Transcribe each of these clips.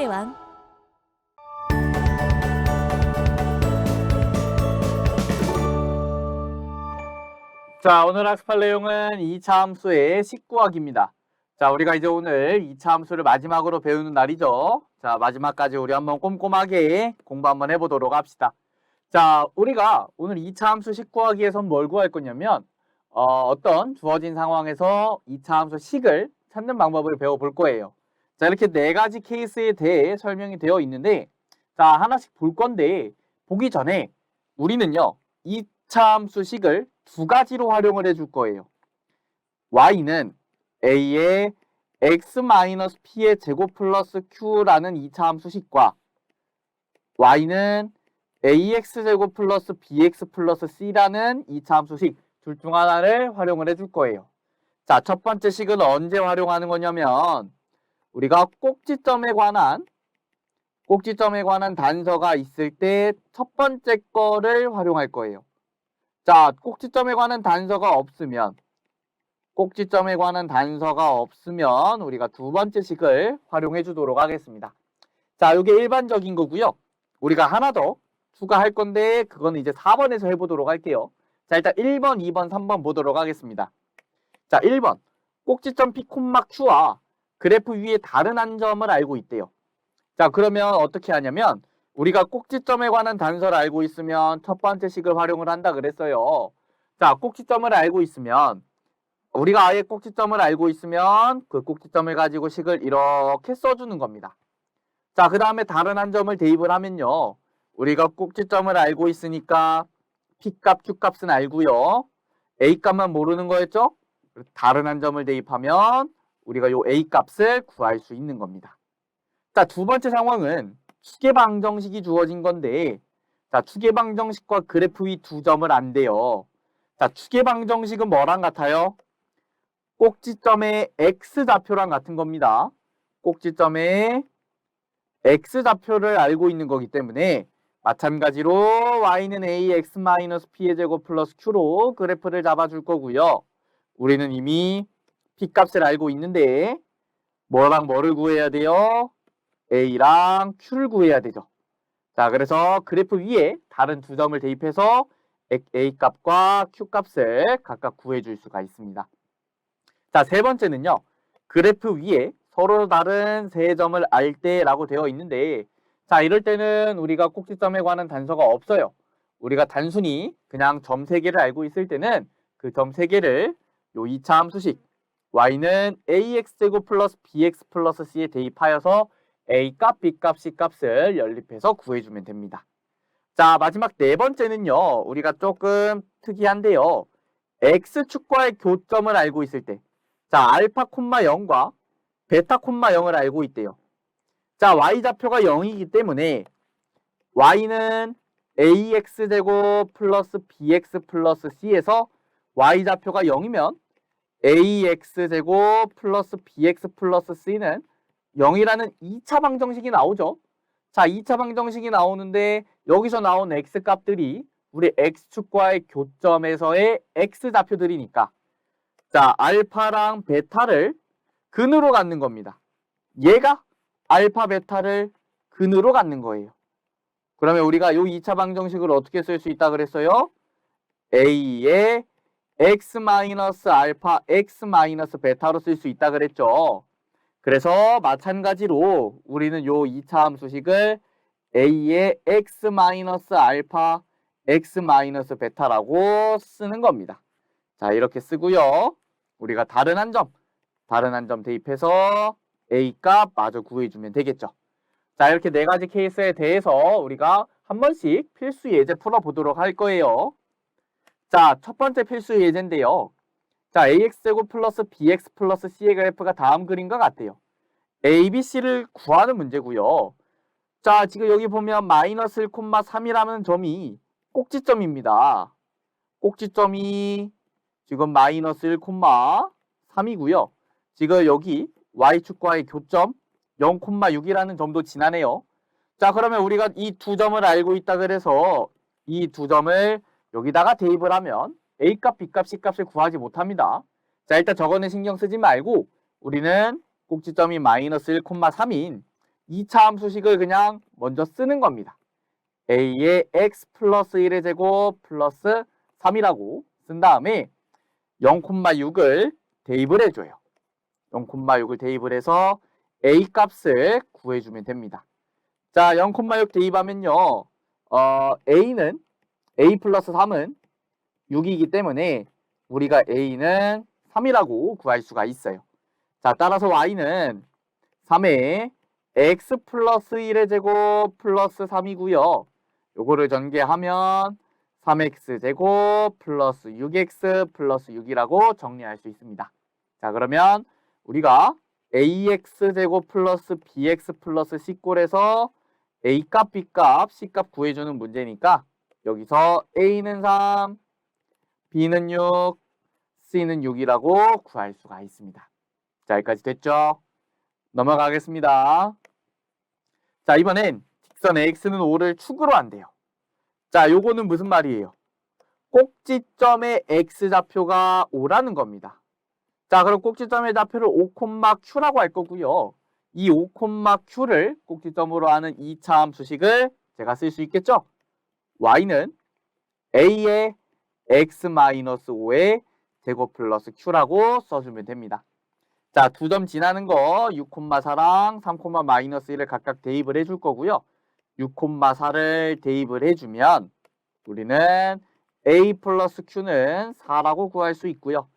수학의 왕. 자, 오늘 학습할 내용은 2차 함수의 식구하기입니다. 자, 우리가 이제 오늘 2차 함수를 마지막으로 배우는 날이죠. 자, 마지막까지 우리 한번 꼼꼼하게 공부 한번 해보도록 합시다. 자, 우리가 오늘 2차 함수 식구하기에선 뭘 구할 거냐면 어떤 주어진 상황에서 2차 함수 식을 찾는 방법을 배워볼 거예요. 자, 이렇게 네 가지 케이스에 대해 설명이 되어 있는데, 자, 하나씩 볼 건데 보기 전에 우리는요 2차 함수 식을 두 가지로 활용을 해줄 거예요. y는 a의 x-p의 제곱 플러스 q라는 2차 함수식과 y는 ax제곱 플러스 bx 플러스 c라는 2차 함수식 둘 중 하나를 활용을 해줄 거예요. 자, 첫 번째 식은 언제 활용하는 거냐면 우리가 꼭지점에 관한 단서가 있을 때 첫 번째 거를 활용할 거예요. 자, 꼭지점에 관한 단서가 없으면 우리가 두 번째 식을 활용해 주도록 하겠습니다. 자, 이게 일반적인 거고요. 우리가 하나 더 추가할 건데 그거는 이제 4번에서 해보도록 할게요. 자, 일단 1번, 2번, 3번 보도록 하겠습니다. 자, 1번 꼭지점 P, Q와 그래프 위에 다른 한 점을 알고 있대요. 자, 그러면 어떻게 하냐면 우리가 꼭지점에 관한 단서를 알고 있으면 첫 번째 식을 활용을 한다 그랬어요. 자, 꼭지점을 알고 있으면 우리가 아예 꼭지점을 알고 있으면 그 꼭지점을 가지고 식을 이렇게 써주는 겁니다. 자, 그 다음에 다른 한 점을 대입을 하면요. 우리가 꼭지점을 알고 있으니까 P값, Q값은 알고요. A값만 모르는 거였죠? 다른 한 점을 대입하면 우리가 요 A값을 구할 수 있는 겁니다. 자, 두 번째 상황은 추계방정식이 주어진 건데, 자, 추계방정식과 그래프 위 두 점을 안돼요. 자, 추계방정식은 뭐랑 같아요? 꼭지점의 x좌표랑 같은 겁니다. 꼭지점의 x좌표를 알고 있는 거기 때문에 마찬가지로 y는 ax-p의 제곱 플러스 q로 그래프를 잡아줄 거고요. 우리는 이미 p값을 알고 있는데 뭐랑 뭐를 구해야 돼요? a랑 q를 구해야 되죠. 자, 그래서 그래프 위에 다른 두 점을 대입해서 a값과 q값을 각각 구해줄 수가 있습니다. 자, 세 번째는요. 그래프 위에 서로 다른 세 점을 알 때라고 되어 있는데, 자, 이럴 때는 우리가 꼭지점에 관한 단서가 없어요. 우리가 단순히 그냥 점 세 개를 알고 있을 때는 그 점 세 개를 요 2차 함수식 y는 ax제곱 플러스 bx 플러스 c에 대입하여서 a값, b값, c값을 연립해서 구해주면 됩니다. 자, 마지막 네 번째는요. 우리가 조금 특이한데요. x축과의 교점을 알고 있을 때, 자, 알파, 0과 베타, 0을 알고 있대요. 자, y좌표가 0이기 때문에 y는 ax제곱 플러스 bx 플러스 c에서 y좌표가 0이면 ax제곱 플러스 bx 플러스 c는 0이라는 2차 방정식이 나오죠. 자, 2차 방정식이 나오는데 여기서 나온 x값들이 우리 x축과의 교점에서의 x좌표들이니까, 자, 알파랑 베타를 근으로 갖는 겁니다. 얘가 알파, 베타를 근으로 갖는 거예요. 그러면 우리가 이 2차 방정식을 어떻게 쓸 수 있다 그랬어요? a의 x-알파, x-베타로 쓸 수 있다 그랬죠. 그래서 마찬가지로 우리는 이 2차 함수식을 a의 x-알파, x-베타라고 쓰는 겁니다. 자, 이렇게 쓰고요. 우리가 다른 한 점 대입해서 a값 마저 구해주면 되겠죠. 자, 이렇게 네 가지 케이스에 대해서 우리가 한 번씩 필수 예제 풀어보도록 할 거예요. 자, 첫 번째 필수 예제인데요. 자, ax제곱 플러스 bx 플러스 c의 그래프가 다음 그림과 같아요. a, b, c를 구하는 문제고요. 자, 지금 여기 보면 마이너스 1, 3이라는 점이 꼭지점입니다. 꼭지점이 지금 마이너스 1, 3이고요. 지금 여기 y축과의 교점 0,6이라는 점도 지나네요. 자, 그러면 우리가 이 두 점을 알고 있다 그래서 이 두 점을 여기다가 대입을 하면 A값, B값, C값을 구하지 못합니다. 자, 일단 저거는 신경 쓰지 말고 우리는 꼭지점이 마이너스 1,3인 2차 함수식을 그냥 먼저 쓰는 겁니다. a의 x 플러스 1의 제곱 플러스 3이라고 쓴 다음에 0,6을 대입을 해줘요. 0,6을 대입을 해서 a 값을 구해주면 됩니다. 자, 0,6 대입하면요. a는 a 플러스 3은 6이기 때문에 우리가 a는 3이라고 구할 수가 있어요. 자, 따라서 y는 3에 x 플러스 1의 제곱 플러스 3이고요. 요거를 전개하면 3x 제곱 플러스 6x 플러스 6이라고 정리할 수 있습니다. 자, 그러면 우리가 ax 제곱 플러스 bx 플러스 c꼴에서 a값, b값, c값 구해주는 문제니까 여기서 a는 3, b는 6, c는 6이라고 구할 수가 있습니다. 자, 여기까지 됐죠? 넘어가겠습니다. 자, 이번엔 직선의 x는 5를 축으로 한대요. 자, 요거는 무슨 말이에요? 꼭지점의 x좌표가 5라는 겁니다. 자, 그럼 꼭지점의 좌표를 5,q라고 할 거고요. 이 5,q를 꼭지점으로 하는 2차 함수식을 제가 쓸 수 있겠죠? y는 a의 x-5의 제곱 플러스 q라고 써주면 됩니다. 자, 2점 지나는 거 6,4랑 3,-1을 각각 대입을 해줄 거고요. 6,4를 대입을 해주면 우리는 a 플러스 q는 4라고 구할 수 있고요.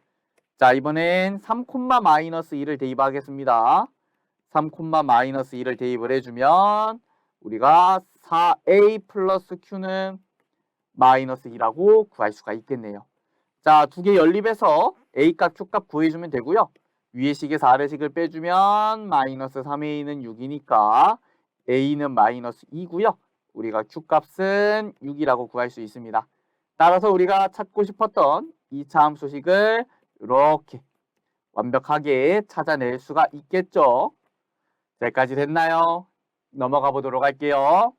자, 이번엔 3,-1을 대입하겠습니다. 3,-1을 대입을 해주면 우리가 4a 플러스 q는 마이너스 2라고 구할 수가 있겠네요. 자, 두 개 연립해서 a값, q값 구해주면 되고요. 위의 식에서 아래식을 빼주면 마이너스 3a는 6이니까 a는 마이너스 2고요. 우리가 q값은 6이라고 구할 수 있습니다. 따라서 우리가 찾고 싶었던 2차 함수식을 이렇게 완벽하게 찾아낼 수가 있겠죠. 여기까지 됐나요? 넘어가 보도록 할게요.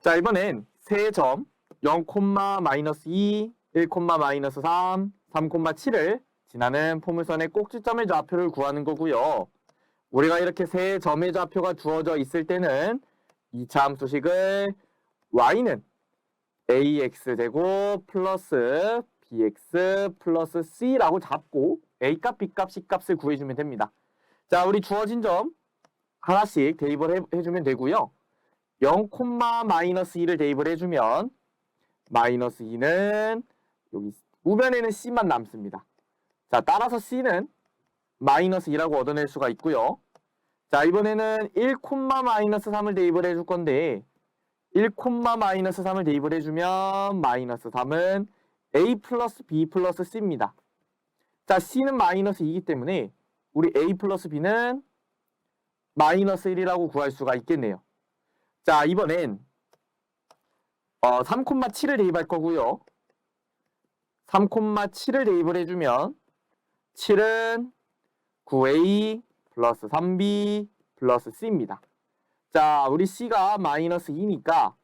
자, 이번엔 세 점 0,-2, 1,-3, 3,7을 지나는 포물선의 꼭지점의 좌표를 구하는 거고요. 우리가 이렇게 세 점의 좌표가 주어져 있을 때는 2차 함수식을 y는 ax제곱 플러스 bx 플러스 c라고 잡고 a값, b값, c값을 구해주면 됩니다. 자, 우리 주어진 점 하나씩 대입을 해주면 되고요. 0,-2를 대입을 해주면 마이너스 2는 여기 우변에는 c만 남습니다. 자, 따라서 c는 마이너스 2라고 얻어낼 수가 있고요. 자, 이번에는 1,-3을 대입을 해줄 건데 1,-3을 대입을 해주면 마이너스 3은 a 플러스 b 플러스 c입니다. 자, c는 마이너스 2이기 때문에 우리 a 플러스 b는 마이너스 1이라고 구할 수가 있겠네요. 자, 이번엔 3,7을 대입할 거고요. 3,7을 대입을 해주면 7은 9a 플러스 3b 플러스 c입니다. 자, 우리 c가 마이너스 2니까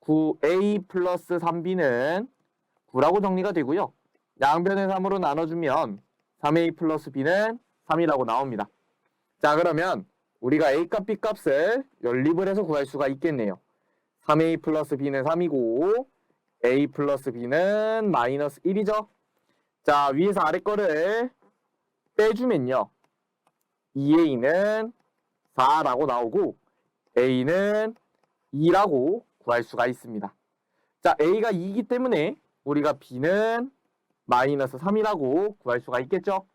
9a 플러스 3b는 9라고 정리가 되고요. 양변을 3으로 나눠주면 3a 플러스 b는 3이라고 나옵니다. 자, 그러면 우리가 a값, b값을 연립을 해서 구할 수가 있겠네요. 3a 플러스 b는 3이고 a 플러스 b는 마이너스 1이죠. 자, 위에서 아래 거를 빼주면요. 2a는 4라고 나오고 a는 2라고 구할 수가 있습니다. 자, a가 2이기 때문에 우리가 b는 마이너스 3이라고 구할 수가 있겠죠.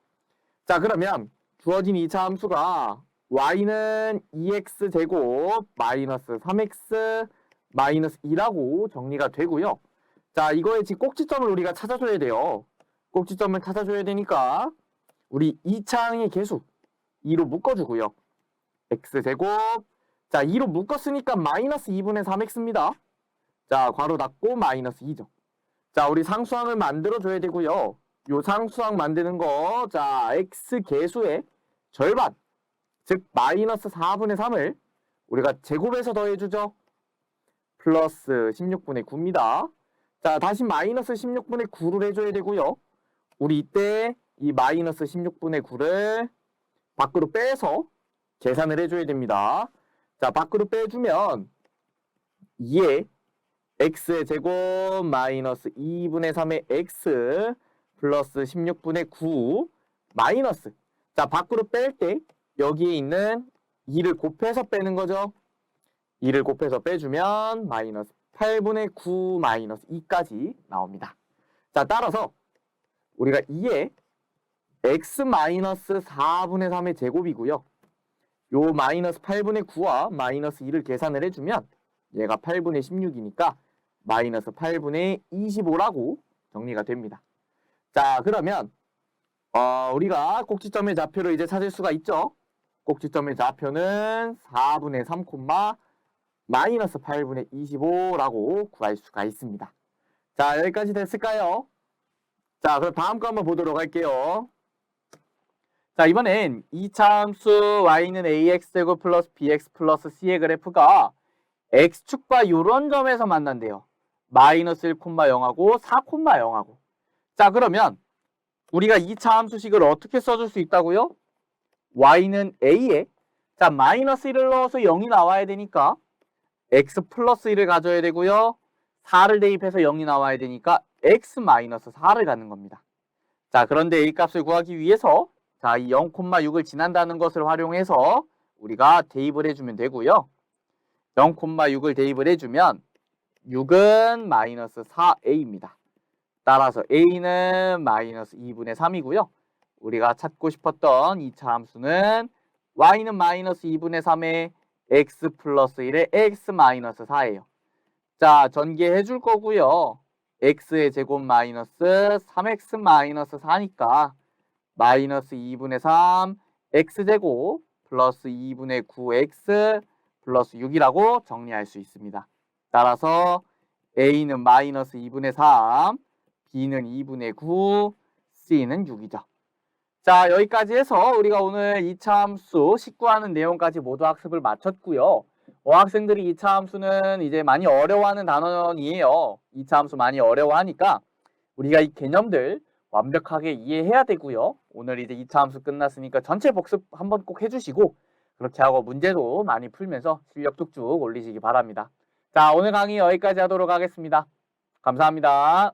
자, 그러면 주어진 2차 함수가 y는 2x제곱 마이너스 3x 마이너스 2라고 정리가 되고요. 자, 이거의 지 꼭지점을 우리가 찾아줘야 돼요. 꼭지점을 찾아줘야 되니까 우리 2차항의 개수 2로 묶어주고요. x제곱, 자, 2로 묶었으니까 마이너스 2분의 3x입니다. 자, 괄호 닫고 마이너스 2죠. 자, 우리 상수항을 만들어줘야 되고요. 요 상수항 만드는 거, 자, x 개수의 절반, 즉 마이너스 4분의 3을 우리가 제곱해서 더해주죠. 플러스 16분의 9입니다. 자, 다시 마이너스 16분의 9를 해줘야 되고요. 우리 이때 이 마이너스 16분의 9를 밖으로 빼서 계산을 해줘야 됩니다. 자, 밖으로 빼주면 2에 x의 제곱 마이너스 2분의 3의 x 플러스 16분의 9 마이너스, 자, 밖으로 뺄 때 여기에 있는 2를 곱해서 빼는 거죠. 2를 곱해서 빼주면 마이너스 8분의 9 마이너스 2까지 나옵니다. 자, 따라서 우리가 2에 x 마이너스 4분의 3의 제곱이고요. 요 마이너스 8분의 9와 마이너스 2를 계산을 해주면 얘가 8분의 16이니까 마이너스 8분의 25라고 정리가 됩니다. 자, 그러면 우리가 꼭지점의 좌표를 이제 찾을 수가 있죠. 꼭지점의 좌표는 4분의 3, 마이너스 8분의 25라고 구할 수가 있습니다. 자, 여기까지 됐을까요? 자, 그럼 다음 거 한번 보도록 할게요. 자, 이번엔 2차 함수 y는 ax제곱 플러스 bx 플러스 c의 그래프가 x축과 요런 점에서 만난대요. 마이너스 1,0하고 4,0하고. 자, 그러면 우리가 2차 함수식을 어떻게 써줄 수 있다고요? y는 a에, 자, 마이너스 1을 넣어서 0이 나와야 되니까 x 플러스 1을 가져야 되고요. 4를 대입해서 0이 나와야 되니까 x 마이너스 4를 갖는 겁니다. 자, 그런데 a 값을 구하기 위해서 자, 이 0,6을 지난다는 것을 활용해서 우리가 대입을 해주면 되고요. 0,6을 대입을 해주면 6은 마이너스 4a입니다. 따라서 a는 마이너스 2분의 3이고요. 우리가 찾고 싶었던 2차 함수는 y는 마이너스 2분의 3에 x 플러스 1에 x 마이너스 4예요. 자, 전개해 줄 거고요. x의 제곱 마이너스 3x 마이너스 4니까 마이너스 2분의 3 x제곱 플러스 2분의 9x 플러스 6이라고 정리할 수 있습니다. 따라서 a는 마이너스 2분의 3, b는 2분의 9, c는 6이죠. 자, 여기까지 해서 우리가 오늘 2차 함수 식구하는 내용까지 모두 학습을 마쳤고요. 학생들이 2차 함수는 이제 많이 어려워하는 단원이에요. 2차 함수 많이 어려워하니까 우리가 이 개념들 완벽하게 이해해야 되고요. 오늘 이제 2차 함수 끝났으니까 전체 복습 한번 꼭 해주시고 그렇게 하고 문제도 많이 풀면서 실력 쭉쭉 올리시기 바랍니다. 자, 오늘 강의 여기까지 하도록 하겠습니다. 감사합니다.